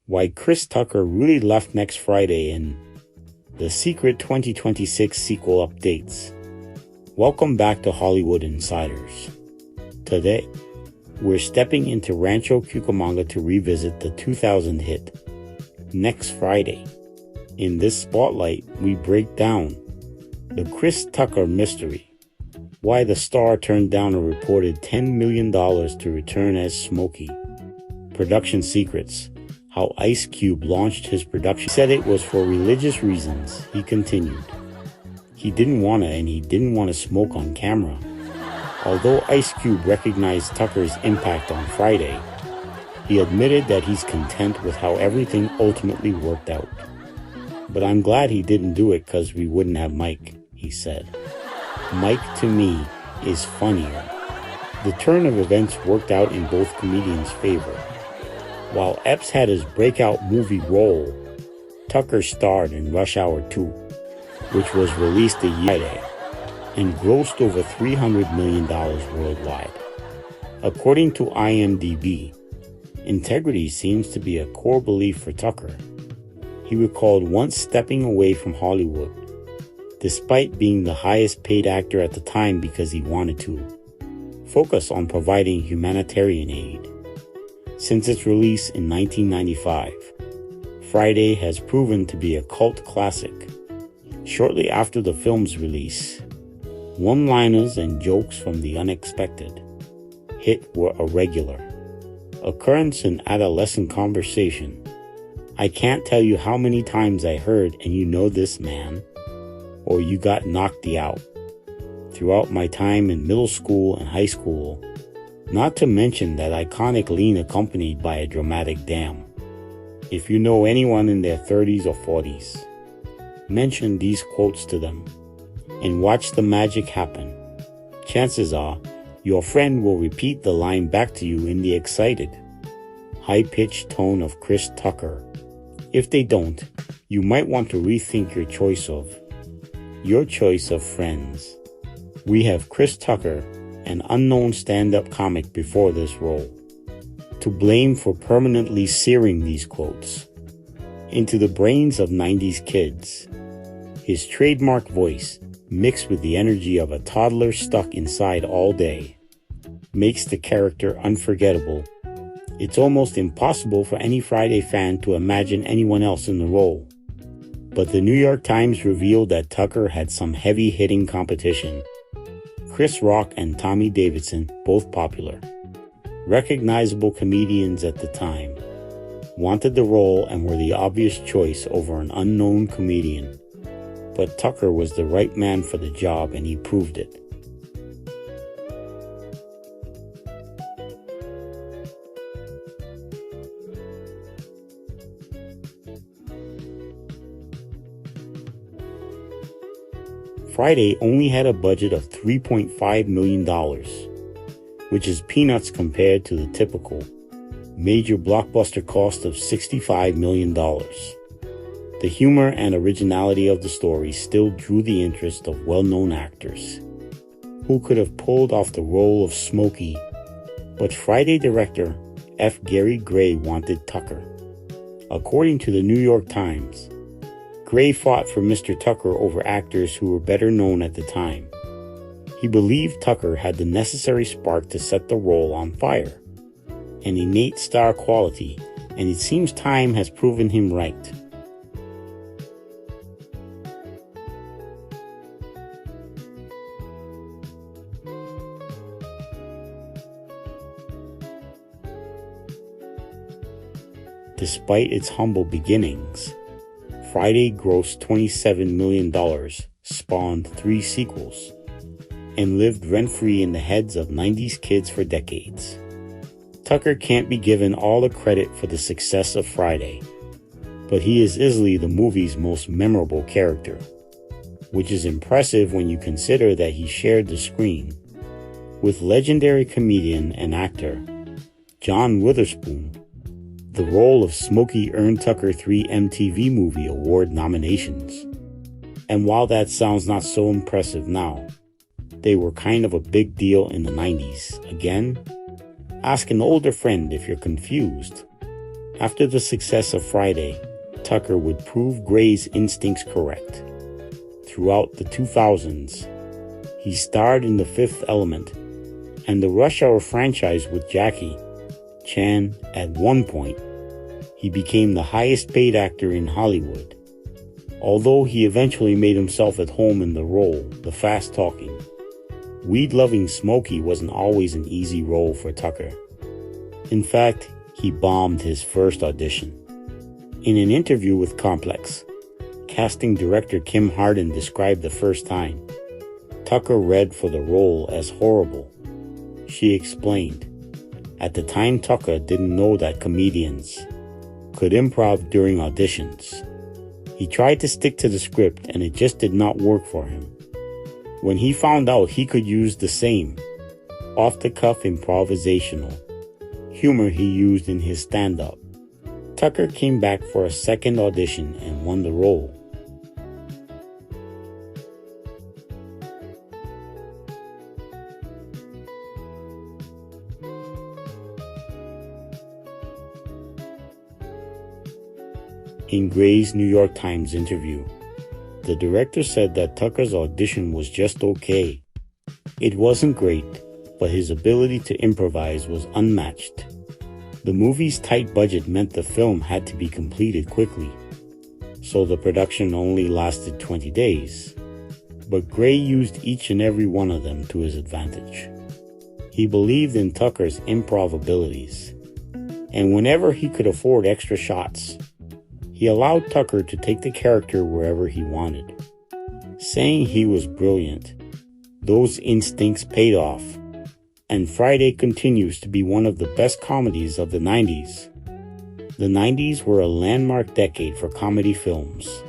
Why Chris Tucker really left next Friday in the Secret 2026 sequel updates. Welcome back to Hollywood Insiders. Today, we're stepping into Rancho Cucamonga to revisit the 2000 hit Next Friday. In this spotlight, we break down the Chris Tucker mystery, why the star turned down a reported $10 million to return as Smokey, production secrets, how Ice Cube launched his production. He said it was for religious reasons. He continued, he didn't want to smoke on camera. Although Ice Cube recognized Tucker's impact on Friday, he admitted that he's content with how everything ultimately worked out. But I'm glad he didn't do it because we wouldn't have Mike, he said. Mike, to me, is funnier. The turn of events worked out in both comedians' favor. While Epps had his breakout movie role, Tucker starred in Rush Hour 2, which was released a year Friday and grossed over $300 million worldwide. According to IMDb, integrity seems to be a core belief for Tucker. He recalled once stepping away from Hollywood, despite being the highest paid actor at the time because he wanted to focus on providing humanitarian aid. Since its release in 1995, Friday has proven to be a cult classic. Shortly after the film's release, one-liners and jokes from the unexpected hit were a regular occurrence in adolescent conversation. I can't tell you how many times I heard, "and you know this man," or "you got knocked out," throughout my time in middle school and high school, not to mention that iconic lean accompanied by a dramatic "damn." If you know anyone in their 30s or 40s, mention these quotes to them and watch the magic happen. Chances are, your friend will repeat the line back to you in the excited, high-pitched tone of Chris Tucker. If they don't, you might want to rethink your choice of friends. We have Chris Tucker, an unknown stand-up comic before this role, to blame for permanently searing these quotes into the brains of 90s kids. His trademark voice, mixed with the energy of a toddler stuck inside all day, makes the character unforgettable. It's almost impossible for any Friday fan to imagine anyone else in the role. But the New York Times revealed that Tucker had some heavy-hitting competition. Chris Rock and Tommy Davidson, both popular, recognizable comedians at the time, wanted the role and were the obvious choice over an unknown comedian. But Tucker was the right man for the job, and he proved it. Friday only had a budget of $3.5 million, which is peanuts compared to the typical major blockbuster cost of $65 million. The humor and originality of the story still drew the interest of well-known actors who could have pulled off the role of Smokey, but Friday director F. Gary Gray wanted Tucker. According to the New York Times, Gray fought for Mr. Tucker over actors who were better known at the time. He believed Tucker had the necessary spark to set the role on fire, an innate star quality, and it seems time has proven him right. Despite its humble beginnings, Friday grossed $27 million, spawned 3 sequels, and lived rent-free in the heads of 90s kids for decades. Tucker can't be given all the credit for the success of Friday, but he is easily the movie's most memorable character, which is impressive when you consider that he shared the screen with legendary comedian and actor John Witherspoon. The role of Smokey earned Tucker 3 MTV Movie Award nominations. And while that sounds not so impressive now, they were kind of a big deal in the 90s. Again, ask an older friend if you're confused. After the success of Friday, Tucker would prove Gray's instincts correct. Throughout the 2000s, he starred in The Fifth Element and the Rush Hour franchise with Jackie Chan. At one point, he became the highest paid actor in Hollywood, although he eventually made himself at home in the role, the fast-talking, weed-loving Smokey wasn't always an easy role for Tucker. In fact, he bombed his first audition. In an interview with Complex, casting director Kim Harden described the first time Tucker read for the role as horrible. She explained, "At the time, Tucker didn't know that comedians could improv during auditions. He tried to stick to the script and it just did not work for him. When he found out he could use the same off-the-cuff improvisational humor he used in his stand-up, Tucker came back for a second audition and won the role." In Gray's New York Times interview, the director said that Tucker's audition was just okay. It wasn't great, but his ability to improvise was unmatched. The movie's tight budget meant the film had to be completed quickly, so the production only lasted 20 days. But Gray used each and every one of them to his advantage. He believed in Tucker's improv abilities, and whenever he could afford extra shots, he allowed Tucker to take the character wherever he wanted. Saying he was brilliant, those instincts paid off, and Friday continues to be one of the best comedies of the 90s. The 90s were a landmark decade for comedy films.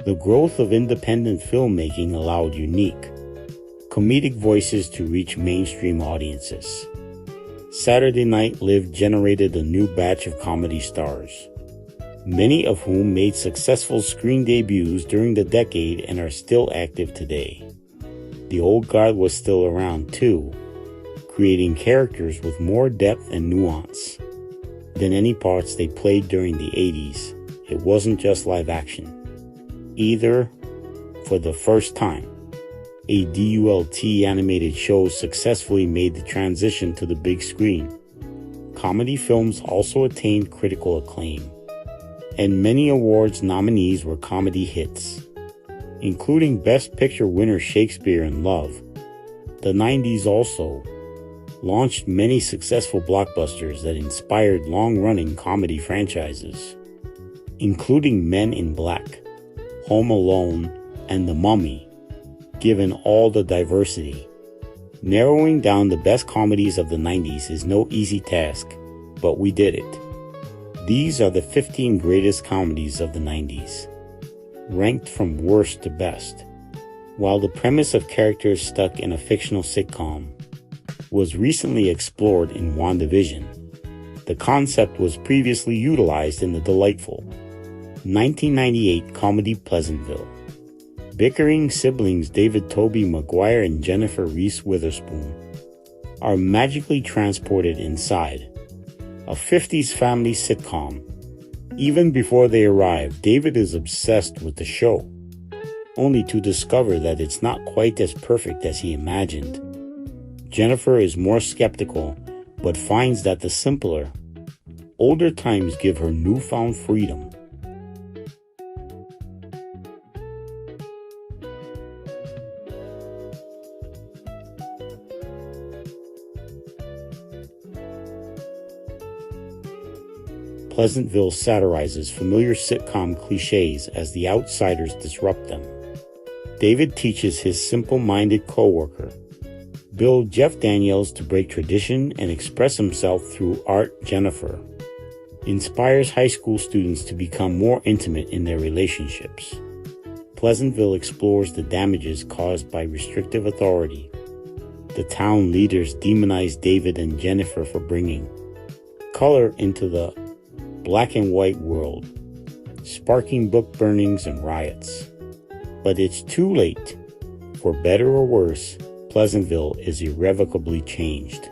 The growth of independent filmmaking allowed unique, comedic voices to reach mainstream audiences. Saturday Night Live generated a new batch of comedy stars, many of whom made successful screen debuts during the decade and are still active today. The old guard was still around too, creating characters with more depth and nuance than any parts they played during the 80s. It wasn't just live action. Either, for the first time, a DULT animated show successfully made the transition to the big screen. Comedy films also attained critical acclaim, and many awards nominees were comedy hits, including Best Picture winner Shakespeare in Love. The 90s also launched many successful blockbusters that inspired long-running comedy franchises, including Men in Black, Home Alone, and The Mummy. Given all the diversity, narrowing down the best comedies of the 90s is no easy task, but we did it. These are the 15 greatest comedies of the 90s, ranked from worst to best. While the premise of characters stuck in a fictional sitcom was recently explored in WandaVision, the concept was previously utilized in the delightful 1998 comedy Pleasantville. Bickering siblings David Tobey Maguire and Jennifer Reese Witherspoon are magically transported inside a 50s family sitcom. Even before they arrive, David is obsessed with the show, only to discover that it's not quite as perfect as he imagined. Jennifer is more skeptical, but finds that the simpler, older times give her newfound freedom. Pleasantville satirizes familiar sitcom cliches as the outsiders disrupt them. David teaches his simple-minded co-worker, Bill Jeff Daniels, to break tradition and express himself through art. Jennifer inspires high school students to become more intimate in their relationships. Pleasantville explores the damages caused by restrictive authority. The town leaders demonize David and Jennifer for bringing color into the black and white world, sparking book burnings and riots. But it's too late. For better or worse, Pleasantville is irrevocably changed.